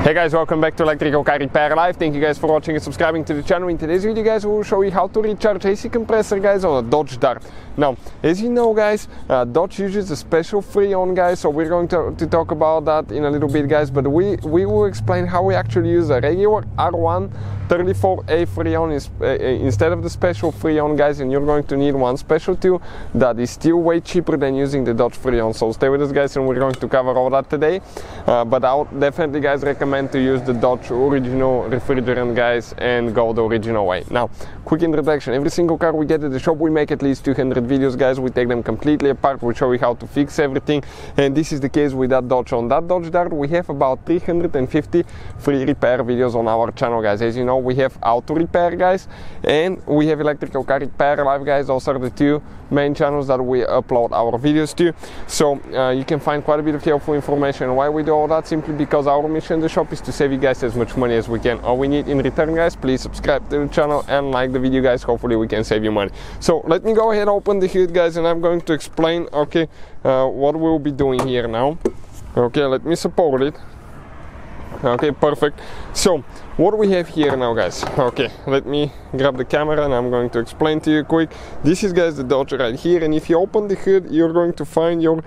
Hey guys, welcome back to Electrical Car Repair Live. Thank you guys for watching and subscribing to the channel. In today's video guys, we will show you how to recharge AC compressor guys on a Dodge Dart. Now, as you know guys, Dodge uses a special freon guys, so we're going to talk about that in a little bit guys, but we will explain how we actually use a regular R134A freon instead of the special freon guys, and you're going to need one special tool that is still way cheaper than using the Dodge freon. So stay with us guys and we're going to cover all that today, but I'll definitely guys recommend to use the Dodge original refrigerant guys and go the original way. Now, quick introduction: every single car we get at the shop, we make at least 200 videos guys. We take them completely apart, we show you how to fix everything, and this is the case with that Dodge. On that Dodge Dart we have about 350 free repair videos on our channel guys. As you know, we have auto repair guys and we have Electrical Car Repair Live guys. Those are the two main channels that we upload our videos to, so you can find quite a bit of helpful information. Why we do all that? Simply because our mission in the shop is to save you guys as much money as we can. All we need in return guys, please subscribe to the channel and like the video guys. Hopefully we can save you money. So let me go ahead, open the hood guys, and I'm going to explain what we'll be doing here now. Let me support it. Perfect. So what we have here now guys, let me grab the camera and I'm going to explain to you quick. This is guys the Dodge right here, and if you open the hood you're going to find your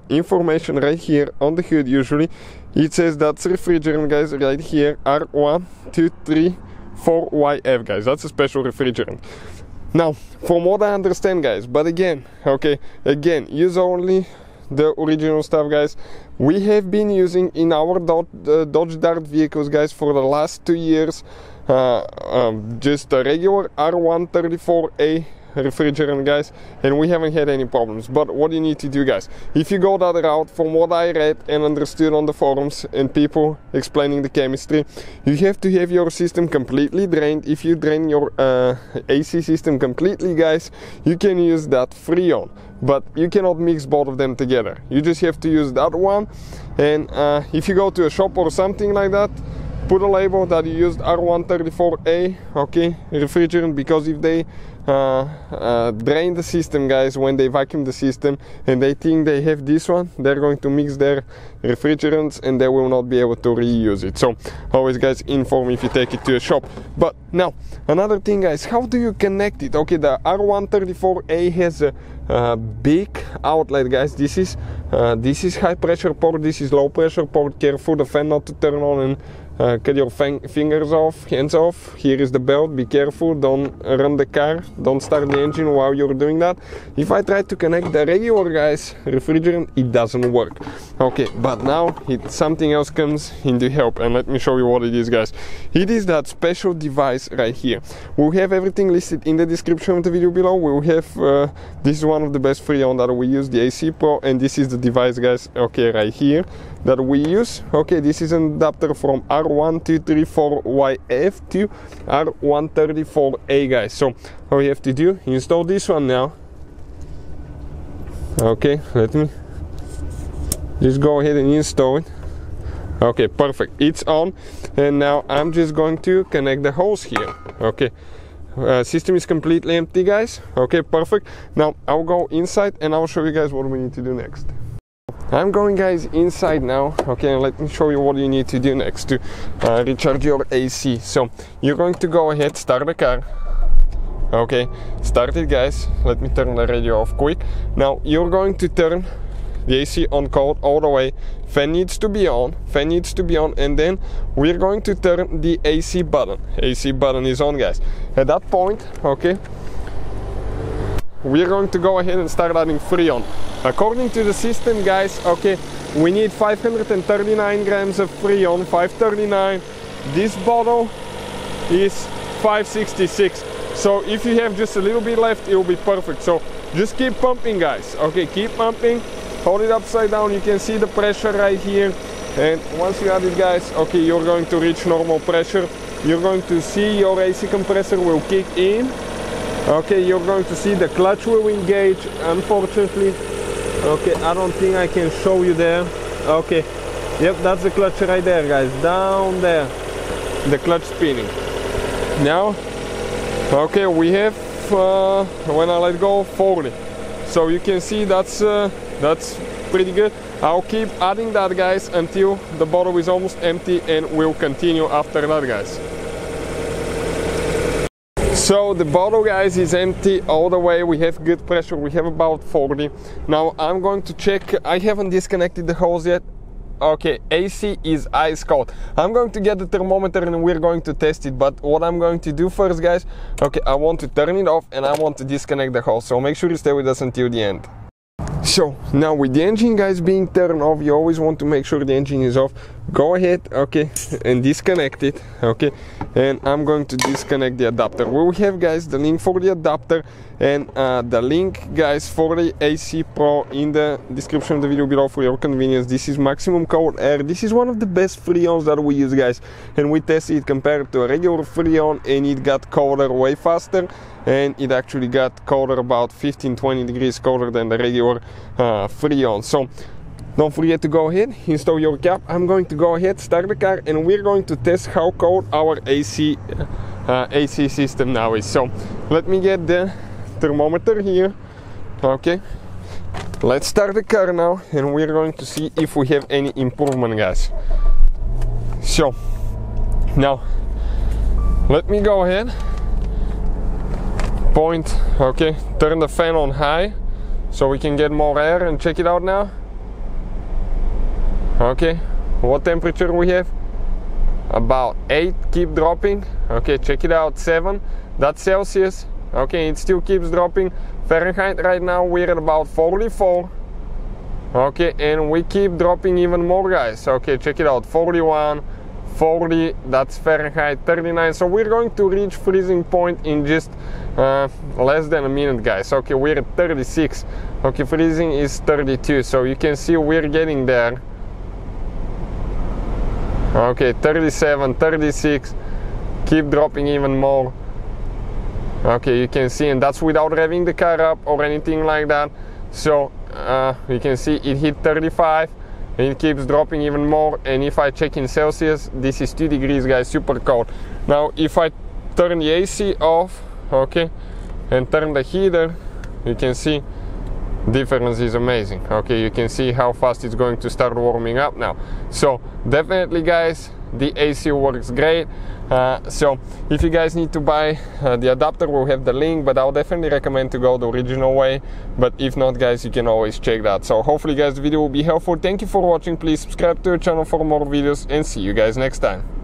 information right here on the hood. Usually it says that's refrigerant guys right here, R1234YF guys. That's a special refrigerant. Now, from what I understand guys, but again, use only the original stuff guys. We have been using in our Dodge Dart vehicles guys for the last 2 years just a regular R134A refrigerant guys, and we haven't had any problems. But what you need to do guys, if you go that route, from what I read and understood on the forums and people explaining the chemistry, you have to have your system completely drained. If you drain your AC system completely guys, you can use that freon, but you cannot mix both of them together. You just have to use that one, and if you go to a shop or something like that, put a label that you used R134A refrigerant, because if they drain the system guys, when they vacuum the system and they think they have this one, they're going to mix their refrigerants and they will not be able to reuse it. So always guys, inform if you take it to a shop. But now another thing guys, how do you connect it? The R134A has a big outlet guys. This is high pressure port, this is low pressure port. Careful the fan not to turn on and cut your hands off. Here is the belt, be careful, don't run the car, don't start the engine while you're doing that. If I try to connect the regular guys refrigerant, it doesn't work. But now something else comes into help, and let me show you what it is guys. It is that special device right here. We'll have everything listed in the description of the video below. We'll have this is one of the best freon that we use, the AC Pro, and this is the device guys, right here, that we use. This is an adapter from R1234YF to R134A guys. So all you have to do, install this one now. Let me just go ahead and install it. Perfect, it's on, and now I'm just going to connect the hose here. System is completely empty guys. Perfect. Now I'll go inside and I'll show you guys what we need to do next. I'm going guys inside now, and let me show you what you need to do next to recharge your AC. So you're going to go ahead, start the car. Start it guys. Let me turn the radio off quick. Now you're going to turn the AC on cold all the way. Fan needs to be on, and then we're going to turn the AC button. AC button is on guys. At that point, we're going to go ahead and start adding freon. According to the system guys, we need 539 grams of freon, 539. This bottle is 566. So if you have just a little bit left, it will be perfect. So just keep pumping guys. Keep pumping. Hold it upside down. You can see the pressure right here. And once you add it guys, you're going to reach normal pressure. You're going to see your AC compressor will kick in. You're going to see the clutch will engage. Unfortunately, I don't think I can show you there. Yep, that's the clutch right there guys, down there, the clutch spinning. Now we have when I let go 40, so you can see that's pretty good. I'll keep adding that, guys, until the bottle is almost empty, and we'll continue after that, guys. So the bottle, guys, is empty all the way. We have good pressure. We have about 40. Now I'm going to check. I haven't disconnected the hose yet. Okay, AC is ice cold. I'm going to get the thermometer and we're going to test it, but what I'm going to do first, guys, okay, I want to turn it off and I want to disconnect the hose, so make sure you stay with us until the end. So now with the engine, guys, being turned off, you always want to make sure the engine is off. Go ahead, okay, and disconnect it, okay, and I'm going to disconnect the adapter. We will have, guys, the link for the adapter and the link, guys, for the AC Pro in the description of the video below for your convenience. This is maximum cold air. This is one of the best freons that we use, guys, and we tested it compared to a regular freon, and it got colder way faster, and it actually got colder about 15-20 degrees colder than the regular freon. So don't forget to go ahead, install your cap. I'm going to go ahead, start the car, and we're going to test how cold our AC system now is. So let me get the thermometer here. Okay, let's start the car now, and we're going to see if we have any improvement, guys. So now let me go ahead, point, okay, turn the fan on high so we can get more air, and check it out now. Okay, what temperature we have? About 8, keep dropping. Okay, check it out, 7, that's Celsius. Okay, it still keeps dropping. Fahrenheit right now we're at about 44. Okay, and we keep dropping even more, guys. Okay, check it out, 41, 40, that's Fahrenheit, 39. So we're going to reach freezing point in just less than a minute, guys. Okay, we're at 36. Okay, freezing is 32, so you can see we're getting there. Okay, 37, 36, keep dropping even more. Okay, you can see, and that's without revving the car up or anything like that. So you can see it hit 35, and it keeps dropping even more. And if I check in Celsius, this is 2 degrees, guys, super cold. Now if I turn the AC off, okay, and turn the heater, you can see difference is amazing. Okay, you can see how fast it's going to start warming up now. So definitely, guys, the AC works great. So if you guys need to buy the adapter, we'll have the link, but I'll definitely recommend to go the original way. But if not, guys, you can always check that. So hopefully, guys, the video will be helpful. Thank you for watching. Please subscribe to our channel for more videos, and see you guys next time.